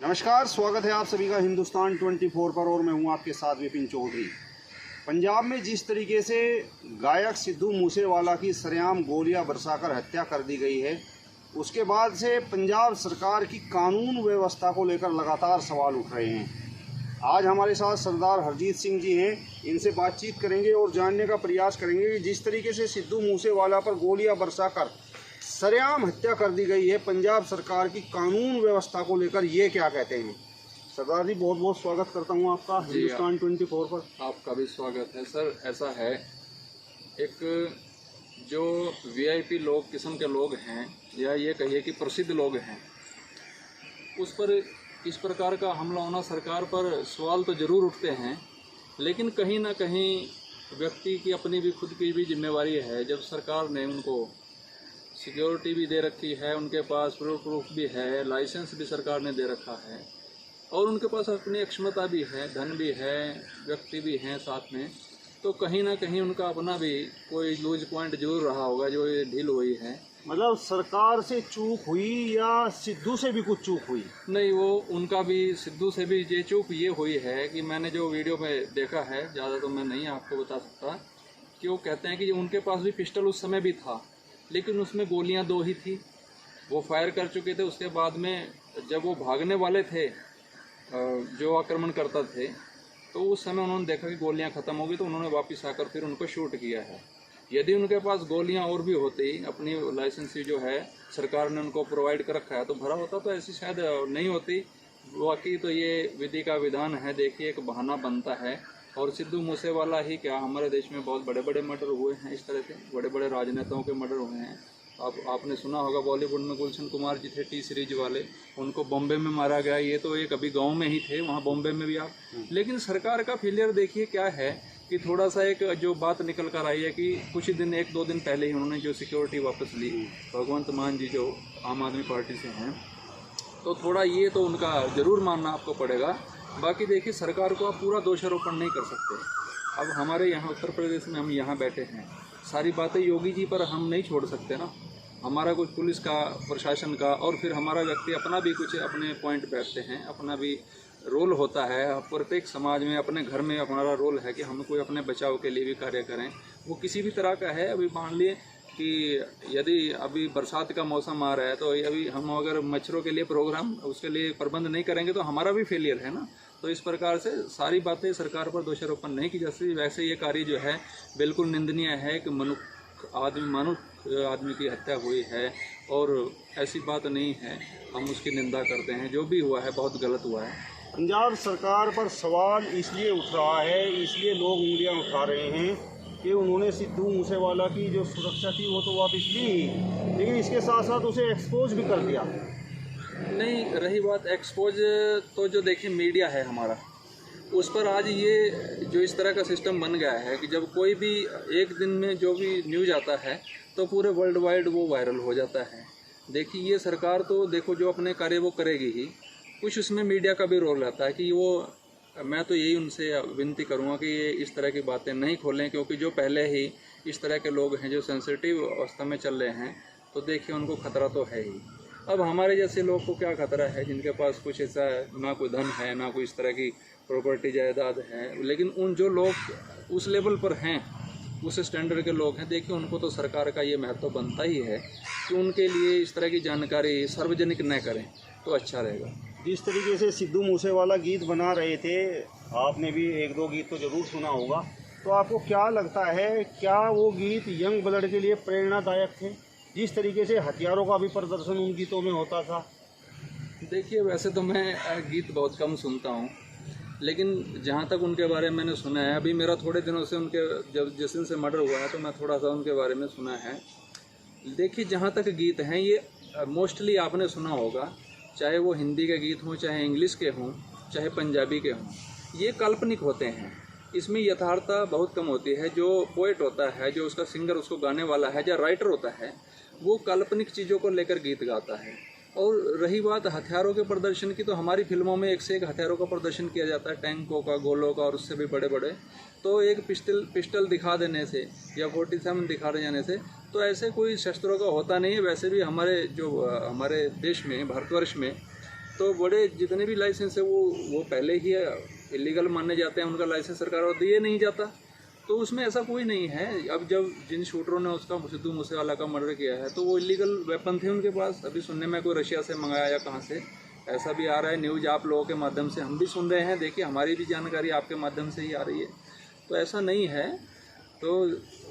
नमस्कार, स्वागत है आप सभी का हिंदुस्तान 24 पर और मैं हूं आपके साथ विपिन चौधरी। पंजाब में जिस तरीके से गायक सिद्धू मूसेवाला की सरेआम गोलियां बरसाकर हत्या कर दी गई है, उसके बाद से पंजाब सरकार की कानून व्यवस्था को लेकर लगातार सवाल उठ रहे हैं। आज हमारे साथ सरदार हरजीत सिंह जी हैं, इनसे बातचीत करेंगे और जानने का प्रयास करेंगे कि जिस तरीके से सिद्धू मूसेवाला पर गोलियां बरसाकर सरेआम हत्या कर दी गई है, पंजाब सरकार की कानून व्यवस्था को लेकर ये क्या कहते हैं। सरदार जी, बहुत बहुत स्वागत करता हूँ आपका हिंदुस्तान 24 पर। आपका भी स्वागत है सर। ऐसा है, एक जो वीआईपी लोग किस्म के लोग हैं, या ये कहिए कि प्रसिद्ध लोग हैं, उस पर इस प्रकार का हमला होना, सरकार पर सवाल तो ज़रूर उठते हैं, लेकिन कहीं ना कहीं व्यक्ति की अपनी भी खुद की भी जिम्मेवारी है। जब सरकार ने उनको सिक्योरिटी भी दे रखी है, उनके पास प्रूफ भी है, लाइसेंस भी सरकार ने दे रखा है, और उनके पास अपनी क्षमता भी है, धन भी है, व्यक्ति भी हैं साथ में, तो कहीं ना कहीं उनका अपना भी कोई लूज पॉइंट जरूर रहा होगा जो ये ढील हुई है। मतलब सरकार से चूक हुई या सिद्धू से भी कुछ चूक हुई? नहीं, वो उनका भी, सिद्धू से भी ये चूक ये हुई है कि मैंने जो वीडियो में देखा है, ज़्यादा तो मैं नहीं आपको बता सकता, कि वो कहते हैं कि उनके पास भी पिस्टल उस समय भी था, लेकिन उसमें गोलियां 2 ही थी, वो फायर कर चुके थे। उसके बाद में जब वो भागने वाले थे, जो आक्रमण करता थे, तो उस समय उन्होंने देखा कि गोलियां ख़त्म हो गई, तो उन्होंने वापस आकर फिर उनको शूट किया है। यदि उनके पास गोलियां और भी होती, अपनी लाइसेंस जो है सरकार ने उनको प्रोवाइड कर रखा है, तो भरा होता, तो ऐसी शायद नहीं होती। वाकई तो ये विधि का विधान है, देखिए एक बहाना बनता है। और सिद्धू मूसेवाला ही क्या, हमारे देश में बहुत बड़े बड़े मर्डर हुए हैं, इस तरह से बड़े बड़े राजनेताओं के मर्डर हुए हैं। आपने सुना होगा, बॉलीवुड में गुलशन कुमार जी थे, टी सीरीज वाले, उनको बॉम्बे में मारा गया। ये तो एक अभी गांव में ही थे, वहाँ बॉम्बे में भी आप। लेकिन सरकार का फेलियर देखिए क्या है, कि थोड़ा सा एक जो बात निकल कर आई है कि कुछ दिन, 1-2 दिन पहले ही उन्होंने जो सिक्योरिटी वापस ली, भगवंत मान जी जो आम आदमी पार्टी से हैं, तो थोड़ा ये तो उनका ज़रूर मानना आपको पड़ेगा। बाकी देखिए, सरकार को आप पूरा दोषारोपण नहीं कर सकते। अब हमारे यहाँ उत्तर प्रदेश में हम यहाँ बैठे हैं, सारी बातें योगी जी पर हम नहीं छोड़ सकते ना। हमारा कुछ पुलिस का, प्रशासन का, और फिर हमारा व्यक्ति अपना भी कुछ अपने पॉइंट बैठते हैं, अपना भी रोल होता है। प्रत्येक समाज में, अपने घर में हमारा रोल है कि हम कोई अपने बचाव के लिए भी कार्य करें, वो किसी भी तरह का है। अभी मान लिए कि यदि अभी बरसात का मौसम आ रहा है, तो अभी हम अगर मच्छरों के लिए प्रोग्राम, उसके लिए प्रबंध नहीं करेंगे, तो हमारा भी फेलियर है ना। तो इस प्रकार से सारी बातें सरकार पर दोषारोपण नहीं की जा सकती। वैसे ये कार्य जो है बिल्कुल निंदनीय है कि मनुष्य आदमी की हत्या हुई है, और ऐसी बात नहीं है, हम उसकी निंदा करते हैं। जो भी हुआ है बहुत गलत हुआ है। पंजाब सरकार पर सवाल इसलिए उठ रहा है, इसलिए लोग उंगलियां उठा रहे हैं कि उन्होंने सिद्धू मूसेवाला की जो सुरक्षा थी वो तो वापस ली, लेकिन इसके साथ साथ उसे एक्सपोज भी कर दिया। नहीं, रही बात एक्सपोज, तो जो देखिए मीडिया है हमारा, उस पर आज ये जो इस तरह का सिस्टम बन गया है कि जब कोई भी एक दिन में जो भी न्यूज़ आता है, तो पूरे वर्ल्ड वाइड वो वायरल हो जाता है। देखिए, ये सरकार तो देखो जो अपने कार्य वो करेगी ही, कुछ उसमें मीडिया का भी रोल रहता है कि वो, मैं तो यही उनसे विनती करूँगा कि ये इस तरह की बातें नहीं खोलें, क्योंकि जो पहले ही इस तरह के लोग हैं जो सेंसिटिव अवस्था में चल रहे हैं, तो देखिए उनको खतरा तो है ही। अब हमारे जैसे लोग को क्या खतरा है, जिनके पास कुछ ऐसा ना कोई धन है, ना कोई इस तरह की प्रॉपर्टी जायदाद है, लेकिन उन जो लोग उस लेवल पर हैं, उस स्टैंडर्ड के लोग हैं, देखिए उनको तो सरकार का ये महत्व बनता ही है कि उनके लिए इस तरह की जानकारी सार्वजनिक न करें तो अच्छा रहेगा। जिस तरीके से सिद्धू मूसेवाला गीत बना रहे थे, आपने भी 1-2 गीत तो ज़रूर सुना होगा, तो आपको क्या लगता है, क्या वो गीत यंग ब्लड के लिए प्रेरणादायक थे? जिस तरीके से हथियारों का भी प्रदर्शन उन गीतों में होता था। देखिए, वैसे तो मैं गीत बहुत कम सुनता हूँ, लेकिन जहाँ तक उनके बारे में मैंने सुना है, अभी मेरा थोड़े दिनों से उनके, जब जिस दिन से मर्डर हुआ है, तो मैं थोड़ा सा उनके बारे में सुना है। देखिए, जहाँ तक गीत हैं, ये मोस्टली आपने सुना होगा, चाहे वो हिंदी के गीत हों, चाहे इंग्लिश के हों, चाहे पंजाबी के हों, ये काल्पनिक होते हैं। इसमें यथार्थता बहुत कम होती है। जो पोएट होता है, जो उसका सिंगर, उसको गाने वाला है, या राइटर होता है, वो काल्पनिक चीज़ों को लेकर गीत गाता है। और रही बात हथियारों के प्रदर्शन की, तो हमारी फिल्मों में एक से एक हथियारों का प्रदर्शन किया जाता है, टैंकों का, गोलों का, और उससे भी बड़े बड़े। तो एक पिस्टल दिखा देने से या 47 दिखा जाने से तो ऐसे कोई शस्त्रों का होता नहीं है। वैसे भी हमारे देश में, भारतवर्ष में तो बड़े जितने भी लाइसेंस है वो पहले ही इलीगल माने जाते हैं, उनका लाइसेंस सरकार और दिए नहीं जाता। तो उसमें ऐसा कोई नहीं है। अब जब जिन शूटरों ने उसका सिद्धू मूसेवाला का मर्डर किया है तो वो इलीगल वेपन थे उनके पास। अभी सुनने में कोई रशिया से मंगाया या कहाँ से ऐसा भी आ रहा है न्यूज़, आप लोगों के माध्यम से हम भी सुन रहे हैं। देखिए हमारी भी जानकारी आपके माध्यम से ही आ रही है, तो ऐसा नहीं है। तो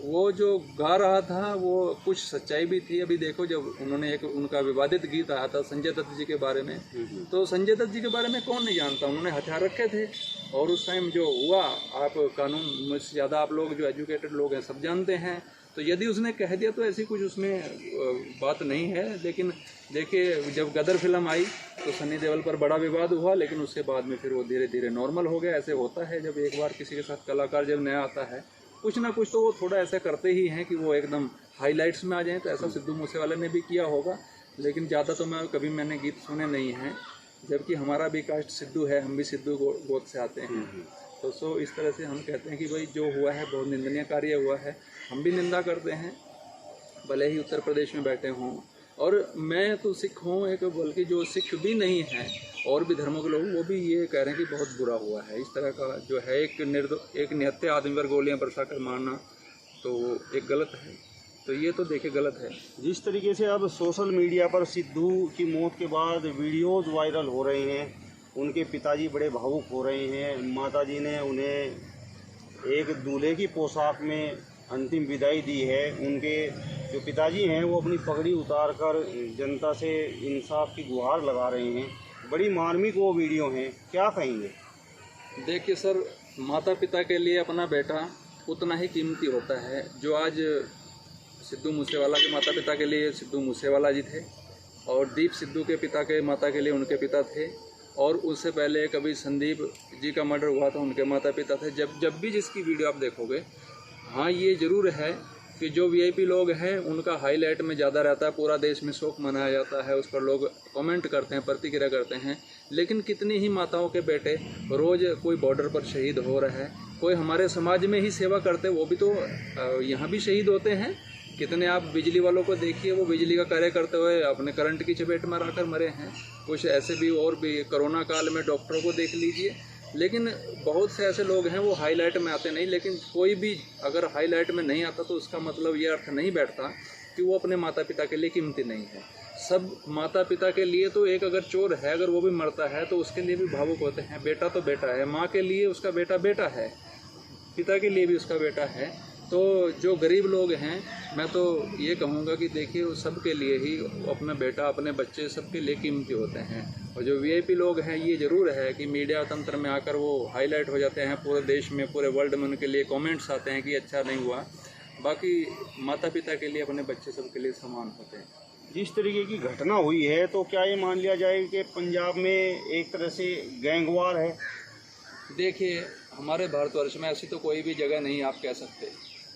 वो जो गा रहा था वो कुछ सच्चाई भी थी। अभी देखो जब उन्होंने एक उनका विवादित गीत आया था संजय दत्त जी के बारे में, तो संजय दत्त जी के बारे में कौन नहीं जानता, उन्होंने हथियार रखे थे। और उस टाइम जो हुआ, आप कानून में ज़्यादा आप लोग जो एजुकेटेड लोग हैं सब जानते हैं, तो यदि उसने कह दिया तो ऐसी कुछ उसमें बात नहीं है। लेकिन देखिए जब गदर फिल्म आई तो सनी देओल पर बड़ा विवाद हुआ, लेकिन उसके बाद में फिर वो धीरे धीरे नॉर्मल हो गया। ऐसे होता है जब एक बार किसी के साथ कलाकार जब नया आता है, कुछ ना कुछ तो वो थोड़ा ऐसा करते ही हैं कि वो एकदम हाईलाइट्स में आ जाएं। तो ऐसा सिद्धू मूसेवाले ने भी किया होगा, लेकिन ज़्यादा तो मैंने मैंने गीत सुने नहीं हैं। जबकि हमारा भी कास्ट सिद्धू है, हम भी सिद्धू गोद से आते हैं। तो सो इस तरह से हम कहते हैं कि भाई जो हुआ है बहुत निंदनीय कार्य हुआ है, हम भी निंदा करते हैं, भले ही उत्तर प्रदेश में बैठे हों। और मैं तो सिख हूँ एक, बल्कि जो सिख भी नहीं हैं और भी धर्मों के लोग वो भी ये कह रहे हैं कि बहुत बुरा हुआ है। इस तरह का जो है एक निहत्थे आदमी पर गोलियां बरसा कर मारना तो एक गलत है। तो ये तो देखिए गलत है। जिस तरीके से अब सोशल मीडिया पर सिद्धू की मौत के बाद वीडियोज़ वायरल हो रहे हैं, उनके पिताजी बड़े भावुक हो रहे हैं। माताजी ने उन्हें एक दूल्हे की पोशाक में अंतिम विदाई दी है। उनके जो पिताजी हैं वो अपनी पगड़ी उतार कर जनता से इंसाफ की गुहार लगा रहे हैं। बड़ी मार्मिक वो वीडियो हैं, क्या कहेंगे? देखिए सर, माता पिता के लिए अपना बेटा उतना ही कीमती होता है। जो आज सिद्धू मूसेवाला के माता पिता के लिए सिद्धू मूसेवाला जी थे, और दीप सिद्धू के पिता के माता के लिए उनके पिता थे, और उससे पहले कभी संदीप जी का मर्डर हुआ था, उनके माता पिता थे। जब भी जिसकी वीडियो आप देखोगे, हाँ ये ज़रूर है कि जो वीआईपी लोग हैं उनका हाईलाइट में ज़्यादा रहता है। पूरा देश में शोक मनाया जाता है, उस पर लोग कमेंट करते हैं, प्रतिक्रिया करते हैं। लेकिन कितनी ही माताओं के बेटे रोज़ कोई बॉर्डर पर शहीद हो रहे हैं, कोई हमारे समाज में ही सेवा करते हैं, वो भी तो यहाँ भी शहीद होते हैं। कितने आप बिजली वालों को देखिए, वो बिजली का कार्य करते हुए अपने करंट की चपेट में आकर मरे हैं। कुछ ऐसे भी और भी कोरोना काल में डॉक्टरों को देख लीजिए। लेकिन बहुत से ऐसे लोग हैं वो हाईलाइट में आते नहीं। लेकिन कोई भी अगर हाईलाइट में नहीं आता तो उसका मतलब ये अर्थ नहीं बैठता कि वो अपने माता पिता के लिए कीमती नहीं है। सब माता पिता के लिए तो एक अगर चोर है, अगर वो भी मरता है तो उसके लिए भी भावुक होते हैं। बेटा तो बेटा है, माँ के लिए उसका बेटा बेटा है, पिता के लिए भी उसका बेटा है। तो जो गरीब लोग हैं, मैं तो ये कहूँगा कि देखिए वो सबके लिए ही अपना बेटा, अपने बच्चे सबके लिए कीमती होते हैं। और जो वीआईपी लोग हैं, ये ज़रूर है कि मीडिया तंत्र में आकर वो हाईलाइट हो जाते हैं, पूरे देश में पूरे वर्ल्ड में उनके लिए कमेंट्स आते हैं कि अच्छा नहीं हुआ। बाकी माता पिता के लिए अपने बच्चे सबके लिए समान होते हैं। जिस तरीके की घटना हुई है तो क्या ये मान लिया जाए कि पंजाब में एक तरह से गैंगवार है? देखिए हमारे भारतवर्ष में ऐसी तो कोई भी जगह नहीं आप कह सकते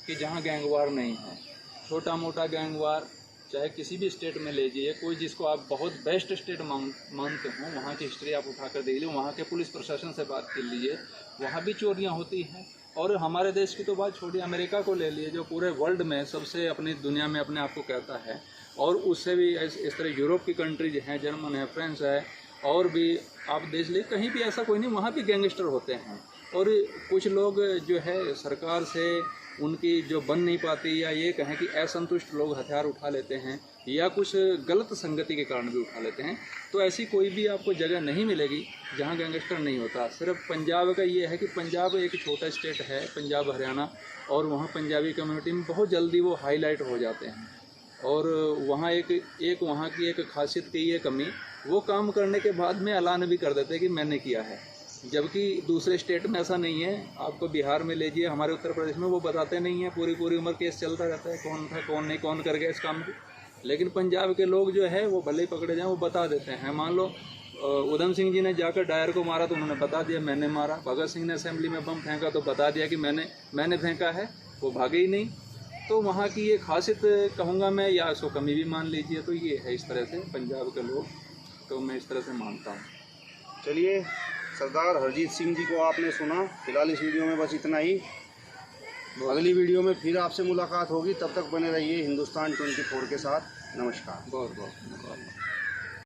कि जहाँ गैंगवार नहीं है। छोटा मोटा गैंगवार चाहे किसी भी स्टेट में ले जाइए, कोई जिसको आप बहुत बेस्ट स्टेट मानते हो, वहाँ की हिस्ट्री आप उठाकर देख लीजिए, वहाँ के पुलिस प्रशासन से बात कर लीजिए, वहाँ भी चोरियाँ होती हैं। और हमारे देश की तो बात छोड़िए, अमेरिका को ले लिए जो पूरे वर्ल्ड में सबसे अपनी दुनिया में अपने आप को कहता है। और उससे भी इस तरह यूरोप की कंट्रीज हैं, जर्मन है, फ्रांस है, और भी आप देश ले, कहीं भी ऐसा कोई नहीं, वहाँ भी गैंगस्टर होते हैं। और कुछ लोग जो है सरकार से उनकी जो बन नहीं पाती, या ये कहें कि असंतुष्ट लोग हथियार उठा लेते हैं, या कुछ गलत संगति के कारण भी उठा लेते हैं। तो ऐसी कोई भी आपको जगह नहीं मिलेगी जहाँ गैंगस्टर नहीं होता। सिर्फ पंजाब का ये है कि पंजाब एक छोटा स्टेट है, पंजाब हरियाणा, और वहाँ पंजाबी कम्युनिटी में बहुत जल्दी वो हाईलाइट हो जाते हैं। और वहाँ एक वहाँ की एक खासियत की ये कमी, वो काम करने के बाद में ऐलान भी कर देते हैं कि मैंने किया है। जबकि दूसरे स्टेट में ऐसा नहीं है। आपको बिहार में ले जाइए, हमारे उत्तर प्रदेश में वो बताते नहीं हैं, पूरी उम्र केस चलता रहता है, कौन था कौन नहीं, कौन कर गया इस काम को। लेकिन पंजाब के लोग जो है वो भले ही पकड़े जाएँ, वो बता देते हैं। मान लो उधम सिंह जी ने जाकर डायर को मारा तो उन्होंने बता दिया मैंने मारा। भगत सिंह ने असेंबली में बम फेंका तो बता दिया कि मैंने फेंका है, वो भागे ही नहीं। तो वहाँ की ये खासियत कहूँगा मैं, या इसको कमी भी मान लीजिए, तो ये है इस तरह से पंजाब के लोग, तो मैं इस तरह से मानता हूँ। चलिए, सरदार हरजीत सिंह जी को आपने सुना। फिलहाल इस वीडियो में बस इतना ही। अगली वीडियो में फिर आपसे मुलाकात होगी, तब तक बने रहिए हिंदुस्तान 24 के साथ। नमस्कार। बहुत बहुत धन्यवाद।